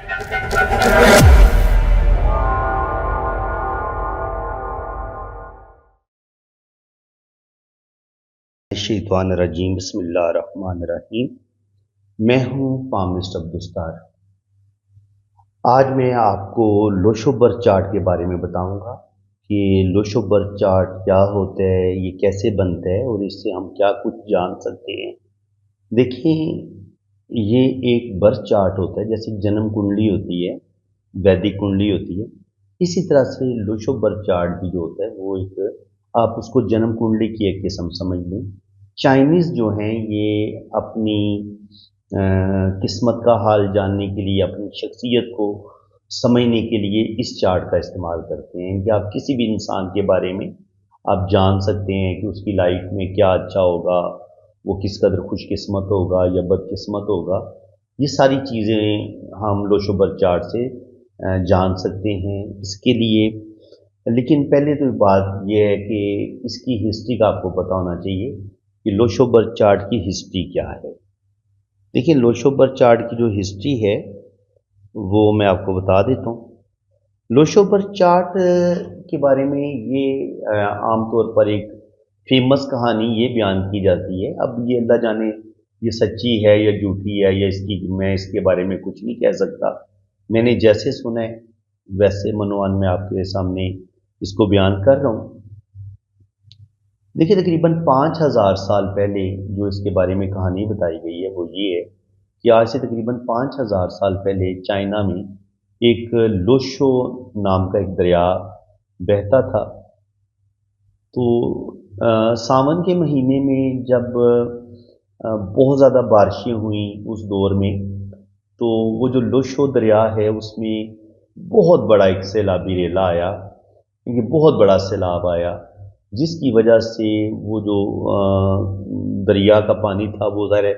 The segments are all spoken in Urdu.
شیطان الرجیم، بسم اللہ الرحمن الرحیم۔ میں ہوں پامسٹ عبدالستار۔ آج میں آپ کو لوشو برتھ چارٹ کے بارے میں بتاؤں گا کہ لوشو برتھ چارٹ کیا ہوتا ہے، یہ کیسے بنتا ہے اور اس سے ہم کیا کچھ جان سکتے ہیں۔ دیکھیں، یہ ایک برتھ چارٹ ہوتا ہے، جیسے جنم کنڈلی ہوتی ہے، ویدک کنڈلی ہوتی ہے، اسی طرح سے لوشو برتھ چارٹ بھی جو ہوتا ہے وہ ایک، آپ اس کو جنم کنڈلی کی ایک قسم سمجھ لیں۔ چائنیز جو ہیں یہ اپنی قسمت کا حال جاننے کے لیے، اپنی شخصیت کو سمجھنے کے لیے اس چارٹ کا استعمال کرتے ہیں کہ آپ کسی بھی انسان کے بارے میں آپ جان سکتے ہیں کہ اس کی لائف میں کیا اچھا ہوگا، وہ کس قدر خوش قسمت ہوگا یا بد قسمت ہوگا۔ یہ ساری چیزیں ہم لوشو برتھ چارٹ سے جان سکتے ہیں۔ اس کے لیے لیکن پہلے تو بات یہ ہے کہ اس کی ہسٹری کا آپ کو پتہ ہونا چاہیے کہ لوشو برتھ چارٹ کی ہسٹری کیا ہے۔ دیکھیں، لوشو برتھ چارٹ کی جو ہسٹری ہے وہ میں آپ کو بتا دیتا ہوں۔ لوشو برتھ چارٹ کے بارے میں یہ عام طور پر ایک فیمس کہانی یہ بیان کی جاتی ہے، اب یہ اللہ جانے یہ سچی ہے یا جھوٹی ہے یا میں اس کے بارے میں کچھ نہیں کہہ سکتا۔ میں نے جیسے سنا ہے ویسے منوان میں آپ کے سامنے اس کو بیان کر رہا ہوں۔ دیکھیے، تقریباً 5000 سال پہلے جو اس کے بارے میں کہانی بتائی گئی ہے وہ یہ ہے کہ آج سے تقریباً 5000 سال پہلے چائنا میں ایک لوشو نام کا ایک دریا بہتا تھا۔ تو ساون کے مہینے میں جب بہت زیادہ بارشیں ہوئیں اس دور میں، تو وہ جو لوشو دریا ہے اس میں بہت بڑا ایک سیلابی ریلا آیا، کیونکہ بہت بڑا سیلاب آیا، جس کی وجہ سے وہ جو دریا کا پانی تھا وہ ظاہر ہے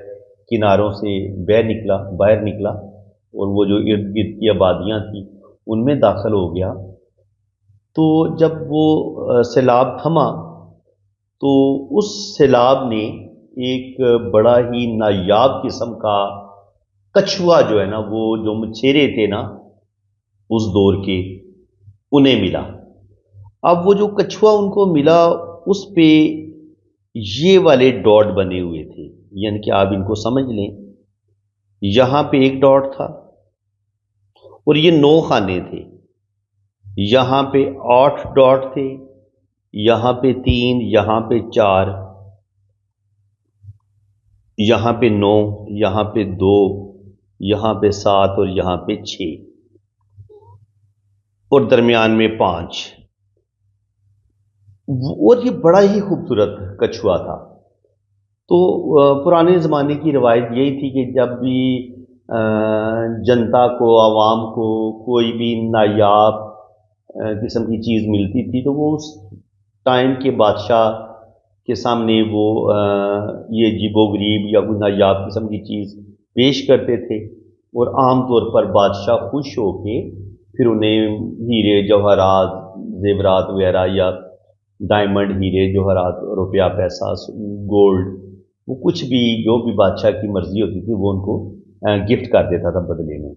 کناروں سے باہر نکلا اور وہ جو ارد گرد کی آبادیاں تھیں ان میں داخل ہو گیا۔ تو جب وہ سیلاب تھما تو اس سیلاب نے ایک بڑا ہی نایاب قسم کا کچھوا جو ہے نا، وہ جو مچھیرے تھے نا اس دور کے، انہیں ملا۔ اب وہ جو کچھوا ان کو ملا اس پہ یہ والے ڈاٹ بنے ہوئے تھے، یعنی کہ آپ ان کو سمجھ لیں، یہاں پہ ایک ڈاٹ تھا اور یہ 9 خانے تھے، یہاں پہ 8 ڈاٹ تھے، یہاں پہ 3، یہاں پہ 4، یہاں پہ 9، یہاں پہ 2، یہاں پہ 7 اور یہاں پہ 6 اور درمیان میں 5۔ اور یہ بڑا ہی خوبصورت کچھوا تھا۔ تو پرانے زمانے کی روایت یہی تھی کہ جب بھی جنتا کو، عوام کو کوئی بھی نایاب قسم کی چیز ملتی تھی تو وہ اس ٹائم کے بادشاہ کے سامنے وہ یہ عجیب و غریب یا کوئی نایاب قسم کی چیز پیش کرتے تھے، اور عام طور پر بادشاہ خوش ہو کے پھر انہیں ہیرے جواہرات زیورات وغیرہ یا ڈائمنڈ، ہیرے جواہرات، روپیہ پیسہ، گولڈ، وہ کچھ بھی جو بھی بادشاہ کی مرضی ہوتی تھی وہ ان کو گفٹ کر دیتا تھا بدلے میں۔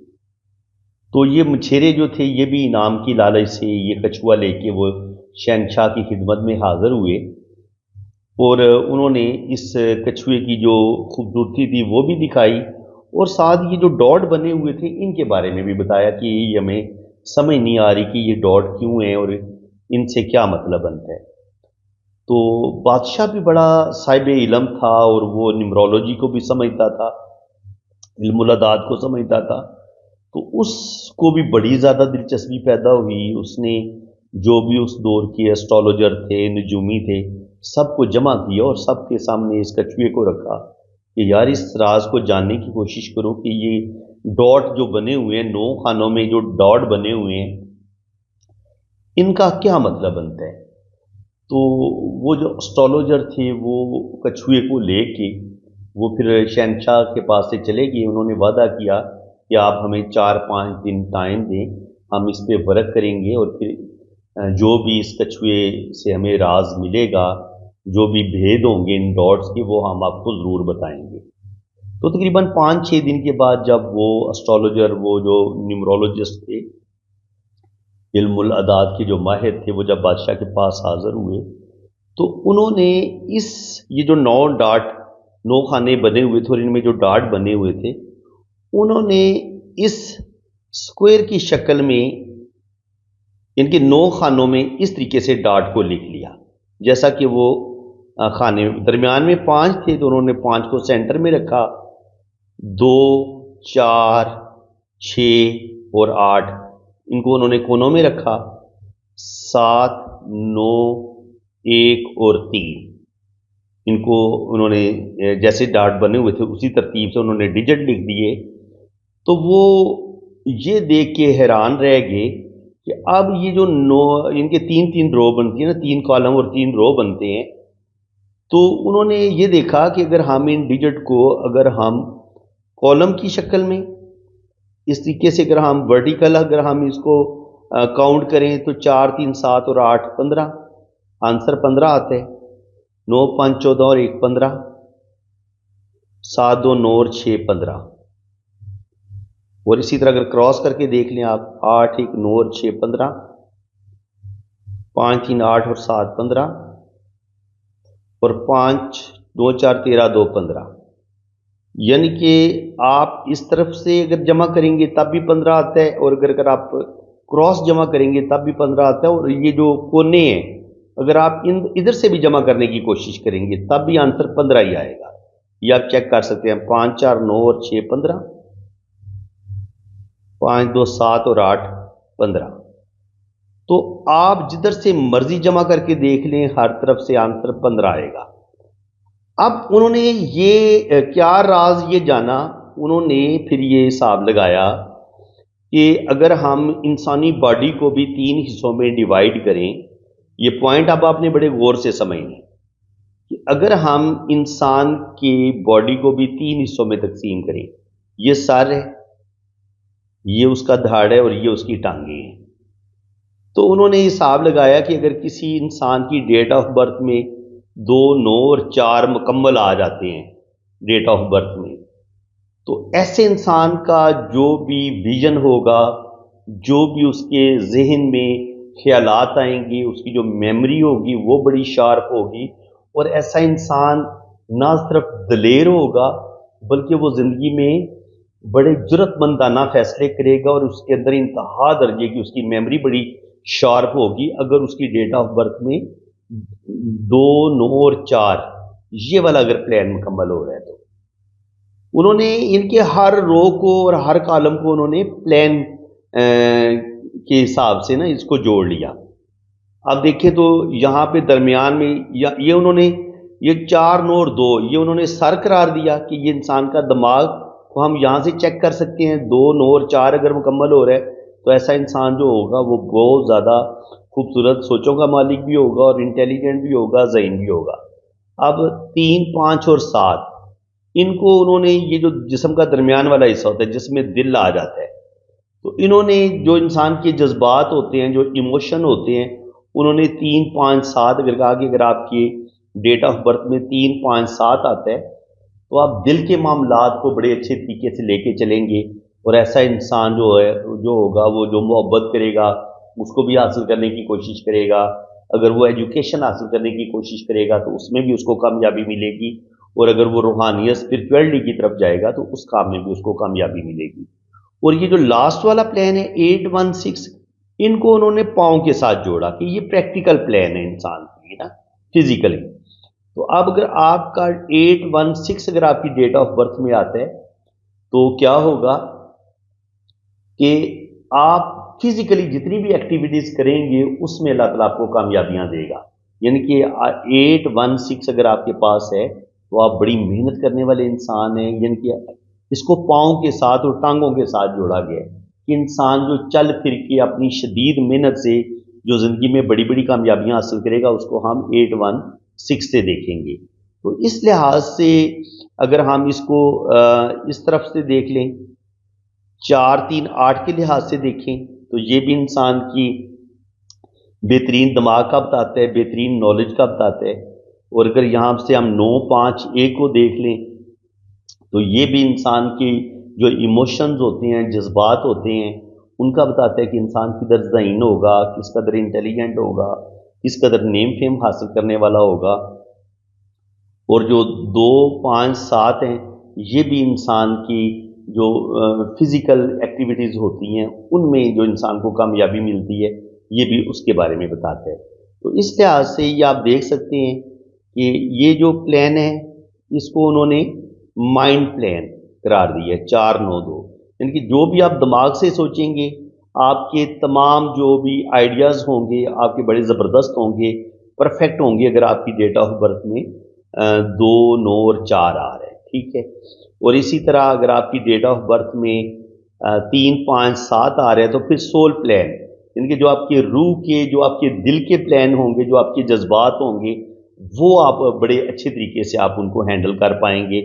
تو یہ مچھیرے جو تھے یہ بھی انعام کی لالچ سے یہ کچھوا لے کے وہ شہنشاہ کی خدمت میں حاضر ہوئے، اور انہوں نے اس کچھوے کی جو خوبصورتی تھی وہ بھی دکھائی، اور ساتھ یہ جو ڈاٹ بنے ہوئے تھے ان کے بارے میں بھی بتایا کہ یہ ہمیں سمجھ نہیں آ رہی کہ یہ ڈاٹ کیوں ہیں اور ان سے کیا مطلب بنتا ہے۔ تو بادشاہ بھی بڑا صاحب علم تھا اور وہ نیمرولوجی کو بھی سمجھتا تھا، علم العداد کو سمجھتا تھا، تو اس کو بھی بڑی زیادہ دلچسپی پیدا ہوئی۔ اس نے جو بھی اس دور کے ایسٹرولوجر تھے، نجومی تھے، سب کو جمع کیا اور سب کے سامنے اس کچھوے کو رکھا کہ یار اس راز کو جاننے کی کوشش کرو کہ یہ ڈاٹ جو بنے ہوئے ہیں 9 خانوں میں جو ڈاٹ بنے ہوئے ہیں ان کا کیا مطلب بنتا ہے۔ تو وہ جو اسٹرولوجر تھے وہ کچھوے کو لے کے وہ پھر شہنشاہ کے پاس سے چلے گئے۔ انہوں نے وعدہ کیا کہ آپ ہمیں 4-5 دن ٹائم دیں، ہم اس پہ ورک کریں گے اور پھر جو بھی اس کچھوے سے ہمیں راز ملے گا، جو بھی بھید ہوں گے ان ڈاٹس کے، وہ ہم آپ کو ضرور بتائیں گے۔ تو تقریباً 5-6 دن کے بعد جب وہ اسٹرالوجر، وہ جو نیمرولوجسٹ تھے، علم العداد کے جو ماہر تھے، وہ جب بادشاہ کے پاس حاضر ہوئے تو انہوں نے یہ جو 9 خانے بنے ہوئے تھے اور ان میں جو ڈاٹ بنے ہوئے تھے، انہوں نے اس اسکوائر کی شکل میں ان کے 9 خانوں میں اس طریقے سے ڈاٹ کو لکھ لیا، جیسا کہ وہ خانے درمیان میں 5 تھے تو انہوں نے 5 کو سینٹر میں رکھا، 2 4 6 اور 8 ان کو انہوں نے کونوں میں رکھا، 7 9 1 اور 3 ان کو انہوں نے جیسے ڈاٹ بنے ہوئے تھے اسی ترتیب سے انہوں نے ڈیجٹ لکھ دیے۔ تو وہ یہ دیکھ کے حیران رہ گئے کہ اب یہ جو 9 ان کے 3 رو بنتی ہیں نا، 3 کالم اور 3 رو بنتے ہیں، تو انہوں نے یہ دیکھا کہ اگر ہم ان ڈیجٹ کو اگر ہم کالم کی شکل میں اس طریقے سے اگر ہم ورٹیکل اگر ہم اس کو کاؤنٹ کریں تو 4 3 7 اور 8 15، آنسر 15 آتا ہے، 9 5 14 اور 1 15، 7 2 9 اور 6 15۔ اور اسی طرح اگر کراس کر کے دیکھ لیں آپ، 8 1 9 اور 6 15، 5 3 8 اور 7 15، اور 5 2 4 13 2 15۔ یعنی کہ آپ اس طرف سے اگر جمع کریں گے تب بھی 15 آتا ہے، اور اگر آپ کراس جمع کریں گے تب بھی 15 آتا ہے، اور یہ جو کونے ہیں اگر آپ ادھر سے بھی جمع کرنے کی کوشش کریں گے تب بھی آنسر 15 ہی آئے گا۔ یہ آپ چیک کر سکتے ہیں، 5 4 9 اور 6 15، 5 2 7 اور 8 15۔ تو آپ جدھر سے مرضی جمع کر کے دیکھ لیں ہر طرف سے آنسر 15 آئے گا۔ اب انہوں نے یہ کیا راز یہ جانا، انہوں نے پھر یہ حساب لگایا کہ اگر ہم انسانی باڈی کو بھی 3 حصوں میں ڈیوائیڈ کریں، یہ پوائنٹ اب آپ نے بڑے غور سے سمجھنا ہے کہ اگر ہم انسان کی باڈی کو بھی 3 حصوں میں تقسیم کریں، یہ سر ہے، یہ اس کا دھاڑ ہے اور یہ اس کی ٹانگیں ہیں، تو انہوں نے حساب لگایا کہ اگر کسی انسان کی ڈیٹ آف برتھ میں 2 9 اور 4 مکمل آ جاتے ہیں ڈیٹ آف برتھ میں، تو ایسے انسان کا جو بھی ویژن ہوگا، جو بھی اس کے ذہن میں خیالات آئیں گے، اس کی جو میموری ہوگی وہ بڑی شارپ ہوگی، اور ایسا انسان نہ صرف دلیر ہوگا بلکہ وہ زندگی میں بڑے جرت مندانہ فیصلے کرے گا، اور اس کے اندر انتہا درجے کی اس کی میموری بڑی شارپ ہوگی اگر اس کی ڈیٹ آف برتھ میں 2 9 اور 4 یہ والا اگر پلان مکمل ہو رہا ہے۔ تو انہوں نے ان کے ہر رو کو اور ہر کالم کو انہوں نے پلان کے حساب سے نا اس کو جوڑ لیا۔ اب دیکھیں تو یہاں پہ درمیان میں یہ انہوں نے یہ 4 9 اور 2 یہ انہوں نے سر قرار دیا کہ یہ انسان کا دماغ کو ہم یہاں سے چیک کر سکتے ہیں، 2 9 اور 4 اگر مکمل ہو رہا ہے تو ایسا انسان جو ہوگا وہ بہت زیادہ خوبصورت سوچوں کا مالک بھی ہوگا اور انٹیلیجنٹ بھی ہوگا، ذہین بھی ہوگا۔ اب 3 5 اور 7 ان کو انہوں نے یہ جو جسم کا درمیان والا حصہ ہوتا ہے جس میں دل آ جاتا ہے، تو انہوں نے جو انسان کے جذبات ہوتے ہیں، جو ایموشن ہوتے ہیں، انہوں نے 3 5 7 اگر کہا کہ اگر آپ کی ڈیٹ آف برتھ میں 3 5 7 آتا ہے تو آپ دل کے معاملات کو بڑے اچھے طریقے سے لے کے چلیں گے، اور ایسا انسان جو ہوگا وہ جو محبت کرے گا اس کو بھی حاصل کرنے کی کوشش کرے گا، اگر وہ ایجوکیشن حاصل کرنے کی کوشش کرے گا تو اس میں بھی اس کو کامیابی ملے گی، اور اگر وہ روحانیت اسپرچویلٹی کی طرف جائے گا تو اس کام میں بھی اس کو کامیابی ملے گی۔ اور یہ جو لاسٹ والا پلان ہے 8 1 6 ان کو انہوں نے پاؤں کے ساتھ جوڑا کہ یہ پریکٹیکل پلان ہے انسان کے لیے نا، فزیکلی۔ تو اب اگر آپ کا 8 1 6 اگر آپ کی ڈیٹ آف برتھ میں آتا ہے تو کیا ہوگا کہ آپ فزیکلی جتنی بھی ایکٹیویٹیز کریں گے اس میں اللہ تعالیٰ آپ کو کامیابیاں دے گا۔ یعنی کہ 8 1 6 اگر آپ کے پاس ہے تو آپ بڑی محنت کرنے والے انسان ہیں، یعنی کہ اس کو پاؤں کے ساتھ اور ٹانگوں کے ساتھ جوڑا گیا ہے کہ انسان جو چل پھر کے اپنی شدید محنت سے جو زندگی میں بڑی بڑی کامیابیاں حاصل کرے گا اس کو ہم 8 1 6 سے دیکھیں گے۔ تو اس لحاظ سے اگر ہم اس کو اس طرف سے دیکھ لیں، 4 3 8 کے لحاظ سے دیکھیں تو یہ بھی انسان کی بہترین دماغ کا بتاتا ہے، بہترین نالج کا بتاتا ہے۔ اور اگر یہاں سے ہم 9 5 1 کو دیکھ لیں تو یہ بھی انسان کی جو ایموشنز ہوتے ہیں، جذبات ہوتے ہیں، ان کا بتاتا ہے کہ انسان کدھر ذہین ہوگا، کس قدر انٹیلیجنٹ ہوگا، کس قدر نیم فیم حاصل کرنے والا ہوگا۔ اور جو 2، 5، 7 ہیں، یہ بھی انسان کی جو فزیکل ایکٹیویٹیز ہوتی ہیں ان میں جو انسان کو کامیابی ملتی ہے، یہ بھی اس کے بارے میں بتاتا ہے۔ تو اس لحاظ سے یہ آپ دیکھ سکتے ہیں کہ یہ جو پلان ہے اس کو انہوں نے مائنڈ پلان قرار دیا ہے، 492، یعنی کہ جو بھی آپ دماغ سے سوچیں گے آپ کے تمام جو بھی آئیڈیاز ہوں گے آپ کے بڑے زبردست ہوں گے، پرفیکٹ ہوں گے اگر آپ کی ڈیٹ آف برتھ میں 2، 9 اور 4 آ رہے ہیں، ٹھیک ہے۔ اور اسی طرح اگر آپ کی ڈیٹ آف برتھ میں 3، 5، 7 آ رہے ہیں تو پھر سول پلان، یعنی کہ جو آپ کے روح کے، جو آپ کے دل کے پلان ہوں گے، جو آپ کے جذبات ہوں گے، وہ آپ بڑے اچھے طریقے سے آپ ان کو ہینڈل کر پائیں گے۔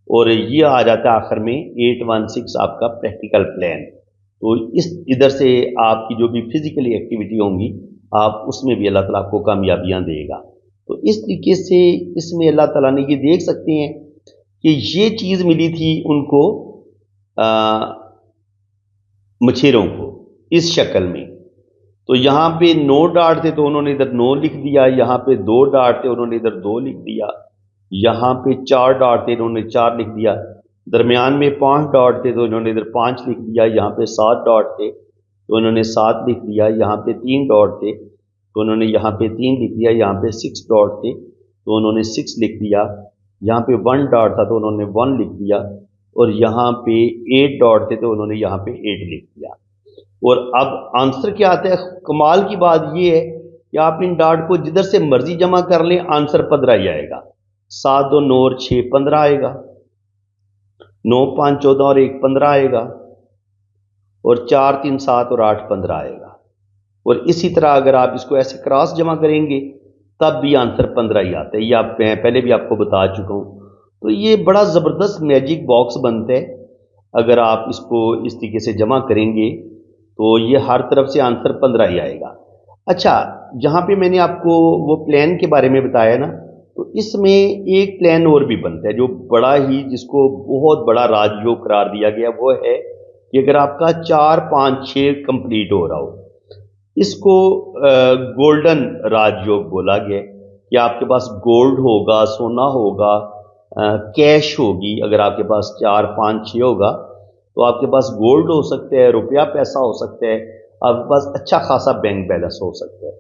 اور یہ آ جاتا ہے آخر میں 816 آپ کا پریکٹیکل پلان۔ تو اس ادھر سے آپ کی جو بھی فزیکلی ایکٹیویٹی ہوں گی آپ اس میں بھی اللہ تعالیٰ آپ کو کامیابیاں دے گا۔ تو اس طریقے سے اس میں اللہ تعالیٰ نے یہ دیکھ سکتے ہیں کہ یہ چیز ملی تھی ان کو مچھیروں کو اس شکل میں۔ تو یہاں پہ 9 ڈاٹ تھے تو انہوں نے ادھر 9 لکھ دیا، یہاں پہ 2 ڈاٹ تھے انہوں نے ادھر 2 لکھ دیا، یہاں پہ 4 ڈاٹ تھے انہوں نے 4 لکھ دیا، درمیان میں 5 ڈاٹ تھے تو انہوں نے ادھر 5 لکھ دیا، یہاں پہ 7 ڈاٹ تھے تو انہوں نے 7 لکھ دیا، یہاں پہ 3 ڈاٹ تھے تو انہوں نے یہاں پہ 3 لکھ دیا، یہاں پہ 6 ڈاٹ تھے تو انہوں نے 6 لکھ دیا، یہاں پہ 1 ڈاٹ تھا تو انہوں نے 1 لکھ دیا، اور یہاں پہ 8 ڈاٹ تھے تو انہوں نے یہاں پہ 8 لکھ دیا۔ اور اب آنسر کیا آتا ہے؟ کمال کی بات یہ ہے کہ آپ ان ڈاٹ کو جدھر سے مرضی جمع کر لیں آنسر 15 ہی آئے گا۔ 7، 2، 9 اور 6، 15 آئے گا، 9، 5، 14 اور 1، 15 آئے گا، اور 4، 3، 7 اور 8، 15 آئے گا۔ اور اسی طرح اگر آپ اس کو ایسے کراس جمع کریں گے تب بھی آنسر 15 ہی آتا ہے، یہ آپ پہلے بھی آپ کو بتا چکا ہوں۔ تو یہ بڑا زبردست میجک باکس بنتا ہے اگر آپ اس کو اس طریقے سے جمع کریں گے تو یہ ہر طرف سے آنسر 15 ہی آئے گا۔ اچھا، جہاں پہ میں نے آپ کو وہ پلان کے بارے میں بتایا نا، تو اس میں ایک پلان اور بھی بنتا ہے جو بڑا ہی، جس کو بہت بڑا راج یوگ قرار دیا گیا، وہ ہے کہ اگر آپ کا 4، 5، 6 کمپلیٹ ہو رہا ہو، اس کو گولڈن راج یوگ بولا گیا کہ آپ کے پاس گولڈ ہوگا، سونا ہوگا، کیش ہوگی۔ اگر آپ کے پاس 4، 5، 6 ہوگا تو آپ کے پاس گولڈ ہو سکتا ہے، روپیہ پیسہ ہو سکتا ہے، آپ کے پاس اچھا خاصا بینک بیلنس ہو سکتا ہے۔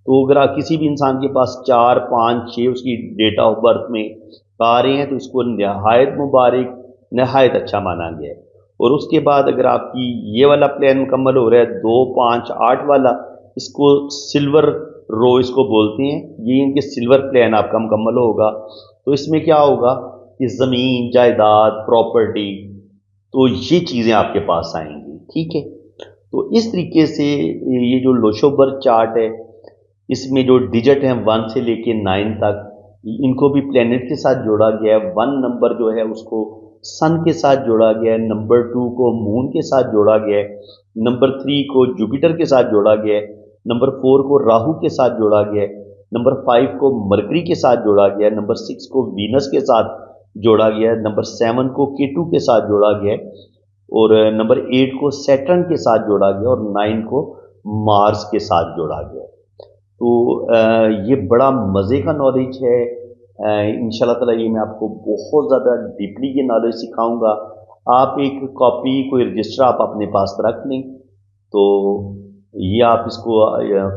تو اگر آپ کسی بھی انسان کے پاس 4، 5، 6 اس کی ڈیٹ آف برتھ میں آ رہے ہیں تو اس کو نہایت مبارک، نہایت اچھا مانا گیا ہے۔ اور اس کے بعد اگر آپ کی یہ والا پلان مکمل ہو رہا ہے 2، 5، 8 والا، اس کو سلور رو اس کو بولتے ہیں، یہ ان کے سلور پلان آپ کا مکمل ہوگا۔ تو اس میں کیا ہوگا کہ زمین، جائیداد، پراپرٹی، تو یہ چیزیں آپ کے پاس آئیں گی، ٹھیک ہے۔ تو اس طریقے سے یہ جو لوشوبر چارٹ ہے اس میں جو ڈیجٹ ہیں 1 سے لے کے 9 تک، ان کو بھی پلینٹ کے ساتھ جوڑا گیا ہے۔ 1 نمبر جو ہے اس کو سن کے ساتھ جوڑا گیا ہے، نمبر 2 کو مون کے ساتھ جوڑا گیا ہے، نمبر 3 کو جوپیٹر کے ساتھ جوڑا گیا ہے، نمبر 4 کو راہو کے ساتھ جوڑا گیا ہے، نمبر 5 کو مرکری کے ساتھ جوڑا گیا ہے، نمبر 6 کو وینس کے ساتھ جوڑا گیا ہے، نمبر 7 کو کیٹو کے ساتھ جوڑا گیا ہے، اور نمبر 8 کو سیٹرن کے ساتھ جوڑا گیا، اور 9 کو مارس کے ساتھ جوڑا گیا۔ تو یہ بڑا مزے کا نالج ہے، انشاءاللہ تعالیٰ یہ میں آپ کو بہت زیادہ ڈیپلی یہ نالج سکھاؤں گا۔ آپ ایک کاپی، کوئی رجسٹر آپ اپنے پاس رکھ لیں، تو یہ آپ اس کو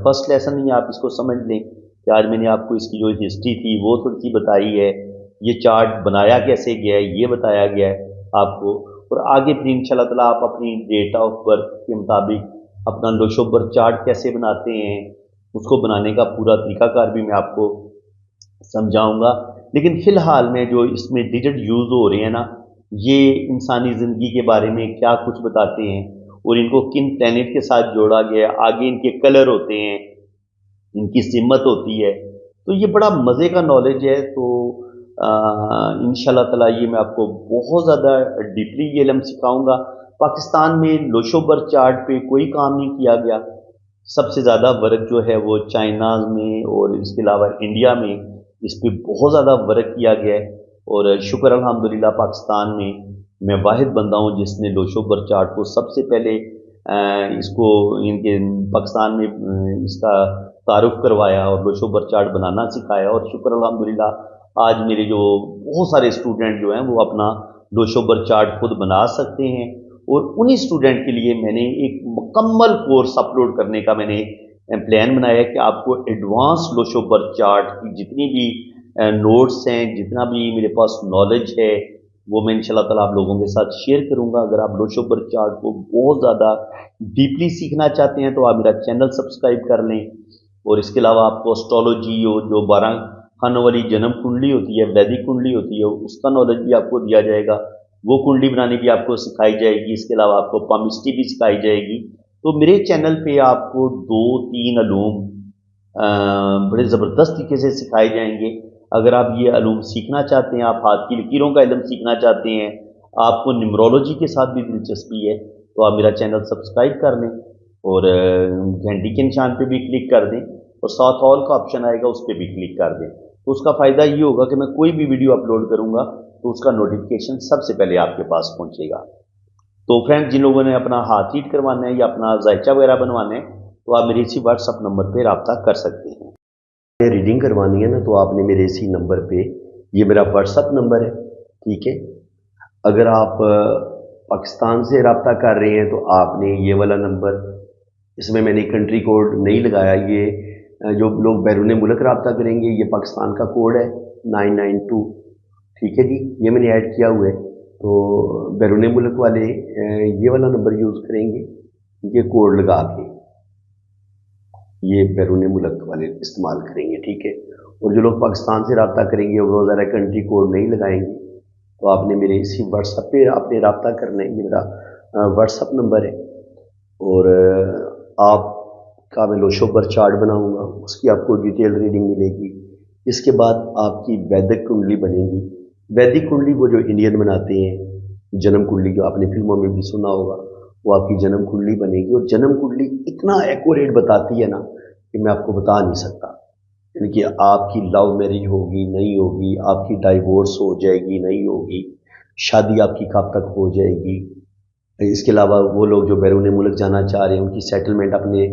فرسٹ لیسن ہی آپ اس کو سمجھ لیں کہ آج میں نے آپ کو اس کی جو ہسٹری تھی وہ تھوڑی سی بتائی ہے، یہ چارٹ بنایا کیسے گیا ہے یہ بتایا گیا ہے آپ کو، اور آگے پھر انشاءاللہ تعالیٰ آپ اپنی ڈیٹ آف برتھ کے مطابق اپنا لوشوبر چارٹ کیسے بناتے ہیں اس کو بنانے کا پورا طریقہ کار بھی میں آپ کو سمجھاؤں گا۔ لیکن فی الحال میں جو اس میں ڈیجٹ یوز ہو رہے ہیں نا، یہ انسانی زندگی کے بارے میں کیا کچھ بتاتے ہیں، اور ان کو کن پلینٹ کے ساتھ جوڑا گیا ہے، آگے ان کے کلر ہوتے ہیں، ان کی سمت ہوتی ہے، تو یہ بڑا مزے کا نالج ہے۔ تو انشاءاللہ تعالیٰ یہ میں آپ کو بہت زیادہ ڈیپلی یہ علم سکھاؤں گا۔ پاکستان میں لوشوبر چارٹ پہ کوئی کام نہیں کیا گیا، سب سے زیادہ ورک جو ہے وہ چائنا میں اور اس کے علاوہ انڈیا میں اس پہ بہت زیادہ ورک کیا گیا ہے۔ اور شکر الحمدللہ پاکستان میں میں واحد بندہ ہوں جس نے لوشو برچارڈ کو سب سے پہلے اس کو ان کے پاکستان میں اس کا تعارف کروایا اور لوشو برچارڈ بنانا سکھایا، اور شکر الحمدللہ آج میرے جو بہت سارے اسٹوڈنٹ جو ہیں وہ اپنا لوشو برچارڈ خود بنا سکتے ہیں، اور انہی اسٹوڈنٹ کے لیے میں نے ایک مکمل کورس اپلوڈ کرنے کا میں نے پلان بنایا ہے کہ آپ کو ایڈوانس لوشو برچارڈ کی جتنی بھی نوٹس ہیں، جتنا بھی میرے پاس نالج ہے، وہ میں انشاءاللہ تعالیٰ آپ لوگوں کے ساتھ شیئر کروں گا۔ اگر آپ لوشو برچارڈ کو بہت زیادہ ڈیپلی سیکھنا چاہتے ہیں تو آپ میرا چینل سبسکرائب کر لیں، اور اس کے علاوہ آپ کو اسٹرالوجی جو 12 خانوں والی جنم کنڈلی ہوتی ہے، ویدک کنڈلی ہوتی ہے، اس کا نالج بھی آپ کو دیا جائے گا، وہ کنڈلی بنانی بھی آپ کو سکھائی جائے گی۔ اس کے علاوہ آپ کو پامسٹری بھی سکھائی جائے گی۔ تو میرے چینل پہ آپ کو 2-3 علوم بڑے زبردست طریقے سے سکھائے جائیں گے۔ اگر آپ یہ علوم سیکھنا چاہتے ہیں، آپ ہاتھ کی لکیروں کا علم سیکھنا چاہتے ہیں، آپ کو نیمرولوجی کے ساتھ بھی دلچسپی ہے، تو آپ میرا چینل سبسکرائب کر لیں، اور گھنٹی کے نشان پہ بھی کلک کر دیں، اور ساتھ آل کا آپشن آئے گا اس پہ بھی کلک کر دیں۔ تو اس کا فائدہ یہ ہوگا کہ میں کوئی بھی ویڈیو اپلوڈ کروں گا تو اس کا نوٹیفیکیشن سب سے پہلے آپ کے پاس پہنچے گا۔ تو فرینڈ، جن لوگوں نے اپنا ہاتھ ریڈ کروانا ہے یا اپنا ذائچہ وغیرہ بنوانا ہے تو آپ میرے اسی واٹس ایپ نمبر پہ رابطہ کر سکتے ہیں۔ ریڈنگ کروانی ہے نا تو آپ نے میرے اسی نمبر پہ، یہ میرا واٹس ایپ نمبر ہے، ٹھیک ہے۔ اگر آپ پاکستان سے رابطہ کر رہے ہیں تو آپ نے یہ والا نمبر، اس میں نے کنٹری کوڈ نہیں لگایا، یہ جو لوگ بیرون ملک رابطہ کریں گے یہ پاکستان کا کوڈ ہے 992، ٹھیک ہے جی، یہ میں نے ایڈ کیا ہوا ہے۔ تو بیرون ملک والے یہ والا نمبر یوز کریں گے، یہ کوڈ لگا کے یہ بیرون ملک والے استعمال کریں گے، ٹھیک ہے۔ اور جو لوگ پاکستان سے رابطہ کریں گے وہ ذرا کنٹری کوڈ نہیں لگائیں گے، تو آپ نے میرے اسی واٹس ایپ پہ آپ نے رابطہ کرنا ہے، یہ میرا واٹس ایپ نمبر ہے۔ اور آپ کا میں لوشو برچارڈ بناؤں گا، اس کی آپ کو ڈیٹیل ریڈنگ ملے گی۔ اس کے بعد آپ کی ویدک کنڈلی بنے گی۔ ویدک کنڈلی وہ جو انڈین بناتے ہیں، جنم کنڈلی جو آپ نے فلموں میں بھی سنا ہوگا، وہ آپ کی جنم کنڈلی بنے گی، اور جنم کنڈلی اتنا ایکوریٹ بتاتی ہے نا کہ میں آپ کو بتا نہیں سکتا، یعنی کہ آپ کی لو میرج ہوگی نہیں ہوگی، آپ کی ڈائیورس ہو جائے گی نہیں ہوگی، شادی آپ کی کب تک ہو جائے گی۔ اس کے علاوہ وہ لوگ جو بیرون ملک جانا چاہ رہے ہیں، ان کی سیٹلمنٹ، اپنے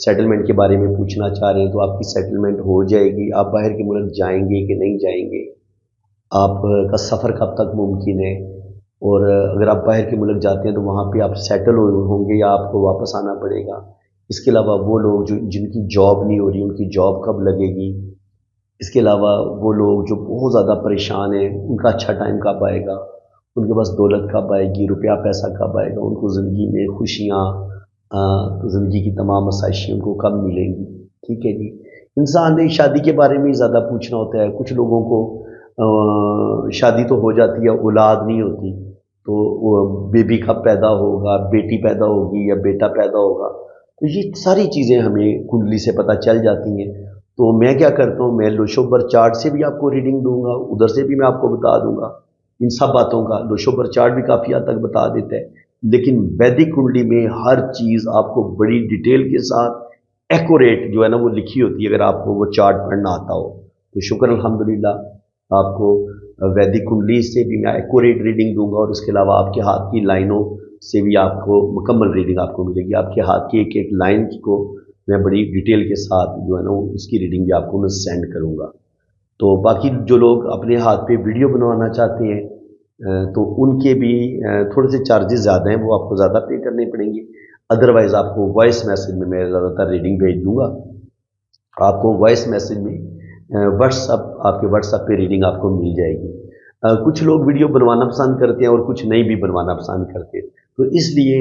سیٹلمنٹ کے بارے میں پوچھنا چاہ رہے ہیں تو آپ کی سیٹلمنٹ ہو جائے گی، آپ باہر کے ملک جائیں گے کہ نہیں جائیں گے، آپ کا سفر کب تک ممکن ہے، اور اگر آپ باہر کے ملک جاتے ہیں تو وہاں پہ آپ سیٹل ہوں گے یا آپ کو واپس آنا پڑے گا۔ اس کے علاوہ وہ لوگ جن کی جاب نہیں ہو رہی، ان کی جاب کب لگے گی۔ اس کے علاوہ وہ لوگ جو بہت زیادہ پریشان ہیں، ان کا اچھا ٹائم کب آئے گا، ان کے پاس دولت کب آئے گی، روپیہ پیسہ کب آئے گا، ان کو زندگی میں خوشیاں، زندگی کی تمام آسائشیں ان کو کب ملیں گی، ٹھیک ہے جی۔ انسان نے شادی کے بارے میں زیادہ پوچھنا ہوتا ہے، کچھ لوگوں کو شادی تو ہو جاتی ہے، اولاد نہیں ہوتی، تو وہ بیبی کب پیدا ہوگا، بیٹی پیدا ہوگی یا بیٹا پیدا ہوگا، تو یہ ساری چیزیں ہمیں کنڈلی سے پتہ چل جاتی ہیں۔ تو میں کیا کرتا ہوں، میں لوشو برچارڈ سے بھی آپ کو ریڈنگ دوں گا، ادھر سے بھی میں آپ کو بتا دوں گا ان سب باتوں کا۔ لوشو برچارڈ بھی کافی حد تک بتا دیتا ہے، لیکن ویدک کنڈلی میں ہر چیز آپ کو بڑی ڈیٹیل کے ساتھ ایکوریٹ جو ہے نا وہ لکھی ہوتی ہے، اگر آپ کو وہ چارٹ پڑھنا آتا ہو تو شکر الحمدللہ آپ کو ویدک کنڈلی سے بھی میں ایکوریٹ ریڈنگ دوں گا، اور اس کے علاوہ آپ کے ہاتھ کی لائنوں سے بھی آپ کو مکمل ریڈنگ آپ کو ملے گی۔ آپ کے ہاتھ کی ایک ایک لائن کو میں بڑی ڈیٹیل کے ساتھ جو ہے نا اس کی ریڈنگ بھی آپ کو میں سینڈ کروں گا۔ تو باقی جو لوگ اپنے ہاتھ پہ ویڈیو بنوانا چاہتے ہیں تو ان کے بھی تھوڑے سے چارجز زیادہ ہیں، وہ آپ کو زیادہ پے کرنے پڑیں گے۔ ادروائز آپ کو وائس میسج میں میں زیادہ تر ریڈنگ بھیج دوں گا، آپ کو وائس میسج میں واٹس ایپ، آپ کے واٹس ایپ پہ ریڈنگ آپ کو مل جائے گی۔ کچھ لوگ ویڈیو بنوانا پسند کرتے ہیں اور کچھ نہیں بھی بنوانا پسند کرتے، تو اس لیے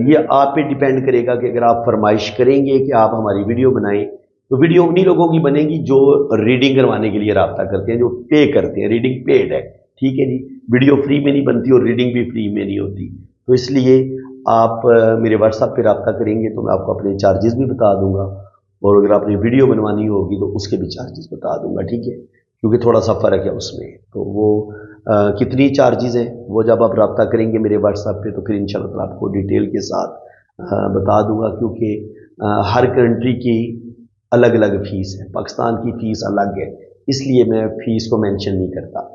یہ آپ پہ ڈیپینڈ کرے گا کہ اگر آپ فرمائش کریں گے کہ آپ ہماری ویڈیو بنائیں تو ویڈیو انہی لوگوں کی بنے گی جو ریڈنگ کروانے کے لیے رابطہ کرتے ہیں، جو پے کرتے ہیں، ریڈنگ پیڈ ہے، ٹھیک ہے جی۔ ویڈیو فری میں نہیں بنتی اور ریڈنگ بھی فری میں نہیں ہوتی، تو اس لیے آپ میرے واٹس ایپ پہ رابطہ کریں گے تو میں آپ کو اپنے چارجز بھی بتا دوں گا، اور اگر آپ نے ویڈیو بنوانی ہوگی تو اس کے بھی چارجز بتا دوں گا، ٹھیک ہے، کیونکہ تھوڑا سا فرق ہے اس میں۔ تو وہ کتنی چارجز ہیں وہ جب آپ رابطہ کریں گے میرے واٹس ایپ پہ تو پھر انشاءاللہ آپ کو ڈیٹیل کے ساتھ بتا دوں گا، کیونکہ ہر کنٹری کی الگ الگ فیس ہے، پاکستان کی فیس الگ ہے، اس لیے میں فیس کو مینشن نہیں کرتا۔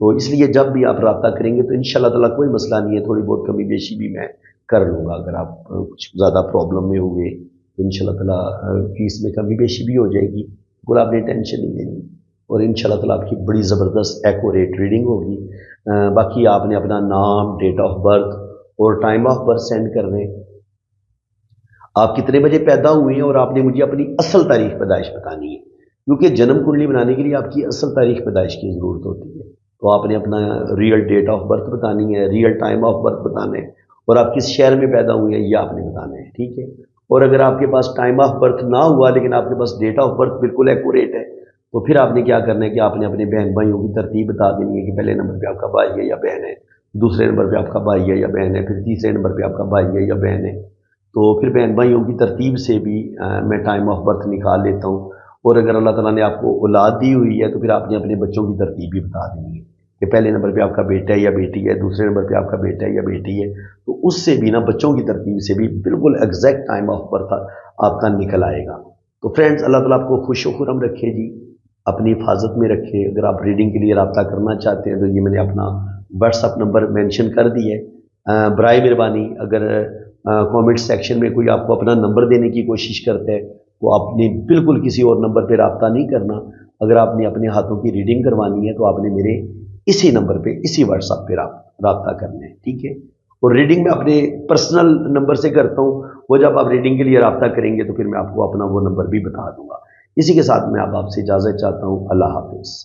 تو اس لیے جب بھی آپ رابطہ کریں گے تو انشاءاللہ تعالیٰ کوئی مسئلہ نہیں ہے، تھوڑی بہت کمی بیشی بھی میں کر لوں گا۔ اگر آپ کچھ زیادہ پرابلم میں ہوئے تو انشاءاللہ تعالیٰ فیس میں کمی بیشی بھی ہو جائے گی، بالکل آپ نے ٹینشن نہیں لینی، اور انشاءاللہ تعالیٰ آپ کی بڑی زبردست ایکوریٹ ریڈنگ ہوگی۔ باقی آپ نے اپنا نام، ڈیٹ آف برتھ اور ٹائم آف برتھ سینڈ کر دیں، آپ کتنے بجے پیدا ہوئے ہیں، اور آپ نے مجھے اپنی اصل تاریخ پیدائش بتانی ہے، کیونکہ جنم کنڈلی بنانے کے لیے آپ کی اصل تاریخ پیدائش کی ضرورت ہوتی ہے۔ تو آپ نے اپنا ریئل ڈیٹ آف برتھ بتانی ہے، ریئل ٹائم آف برتھ بتانا ہے، اور آپ کس شہر میں پیدا ہوئے ہیں یہ آپ نے بتانا ہے، ٹھیک ہے۔ اور اگر آپ کے پاس ٹائم آف برتھ نہ ہوا لیکن آپ کے پاس ڈیٹ آف برتھ بالکل ایکوریٹ ہے، تو پھر آپ نے کیا کرنا ہے کہ آپ نے اپنے بہن بھائیوں کی ترتیب بتا دینی ہے کہ پہلے نمبر پہ آپ کا بھائی ہے یا بہن ہے، دوسرے نمبر پہ آپ کا بھائی ہے یا بہن ہے، پھر تیسرے نمبر پہ آپ کا بھائی ہے یا بہن ہے۔ تو پھر بہن بھائیوں کی ترتیب سے بھی میں ٹائم آف برتھ نکال لیتا ہوں، اور اگر اللہ تعالیٰ نے آپ کو اولاد دی ہوئی ہے تو پھر آپ نے اپنے بچوں کی ترتیب بھی بتا دینی ہے کہ پہلے نمبر پہ آپ کا بیٹا ہے یا بیٹی ہے، دوسرے نمبر پہ آپ کا بیٹا ہے یا بیٹی ہے، تو اس سے بھی نا بچوں کی ترتیب سے بھی بالکل ایگزیکٹ ٹائم آف برتھ آپ کا نکل آئے گا۔ تو فرینڈز، اللہ تعالیٰ آپ کو خوش و خرم رکھے جی، اپنی حفاظت میں رکھے۔ اگر آپ ریڈنگ کے لیے رابطہ کرنا چاہتے ہیں تو یہ میں نے اپنا واٹس اپ نمبر مینشن کر دی ہے۔ برائے مہربانی اگر کامنٹ سیکشن میں کوئی آپ کو اپنا نمبر دینے کی کوشش کرتا ہے تو آپ نے بالکل کسی اور نمبر پہ رابطہ نہیں کرنا۔ اگر آپ نے اپنے ہاتھوں کی ریڈنگ کروانی ہے تو آپ نے میرے اسی نمبر پہ، اسی واٹس ایپ پہ رابطہ کرنا ہے، ٹھیک ہے۔ اور ریڈنگ میں اپنے پرسنل نمبر سے کرتا ہوں، وہ جب آپ ریڈنگ کے لیے رابطہ کریں گے تو پھر میں آپ کو اپنا وہ نمبر بھی بتا دوں گا۔ اسی کے ساتھ میں آپ سے اجازت چاہتا ہوں۔ اللہ حافظ۔